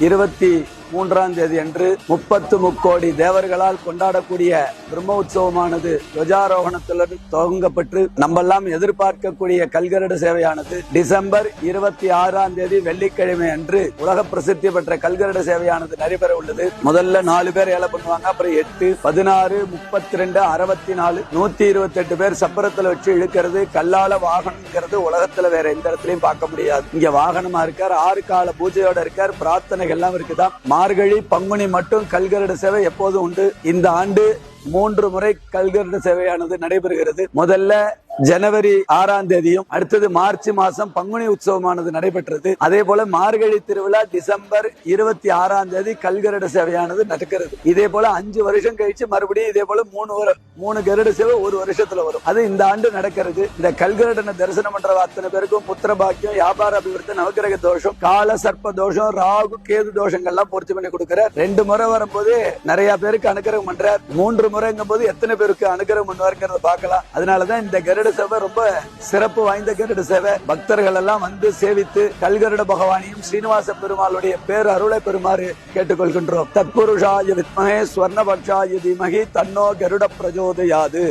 23 அன்று 33 கோடி தேவர்களால் கொண்டாடக்கூடிய பிரம்ம உற்சவமானது துவஜாரோகணத்துடன் துவங்கப்பட்டு நம்மெல்லாம் எதிர்பார்க்கக்கூடிய கல்கருட சேவையானது டிசம்பர் 26 வெள்ளிக்கிழமை அன்று உலக பிரசித்தி பெற்ற கல்கருட சேவையானது நடைபெற உள்ளது. முதல்ல 4 பேர் ஏல பண்ணுவாங்க, அப்புறம் 8, 16, 32, 64, 128 பேர் சப்பரத்துல வச்சு இழுக்கிறது. கல்லால வாகனம்ங்கிறது உலகத்துல வேற எந்த இடத்துலயும் பார்க்க முடியாது. இங்க வாகனமா இருக்கார், 6 கால பூஜையோட இருக்கார், பிரார்த்தனைகள் எல்லாம் இருக்குதான். மார்கழி பங்குனி மட்டும் கல்கருட சேவை எப்போதும் உண்டு. இந்த ஆண்டு 3 முறை கல்கருட சேவையானது நடைபெறுகிறது. முதல்ல ஜனவரி 6 அடுத்தது மார்ச் மாசம் பங்குனி உற்சவமானது நடைபெற்றது. அதே போல மார்கழி திருவிழா டிசம்பர் 26 கல்கருட சேவையானது நடக்கிறது. இதே போல 5 வருஷம் கழிச்சு மறுபடியும் இதே போல 3 கருட சேவை ஒரு வருஷத்துல வரும். அது இந்த ஆண்டு நடக்கிறது. இந்த கல்கருடனை தரிசனம் பண்ற அத்தனை பேருக்கும் புத்திர பாக்கியம், வியாபார அபிவிருத்தி, நவகிரக தோஷம், கால சர்ப்ப தோஷம், ராகு கேது தோஷங்கள்லாம் பூர்த்தி பண்ணி கொடுக்கிறார். 2 முறை வரும்போது நிறைய பேருக்கு அனுகிரகம் பண்றார். 3 முறைங்கும் போது எத்தனை பேருக்கு அனுகிரகம் பண்ணுவாருங்கிறத பார்க்கலாம். அதனாலதான் இந்த கருட சேவை ரொம்ப சிறப்பு வாய்ந்த கருட சேவை. பக்தர்கள் எல்லாம் வந்து சேவித்து கல்கருட பகவானையும் ஸ்ரீனிவாச பெருமாளுடைய பேர் அருளை பெறுமாறு கேட்டுக்கொள்கின்றோம். தத்புருஷாய வித்மஹே ஸ்வர்ணபக்ஷாய தீமஹி தன்னோ கருட பிரஜோதயாது.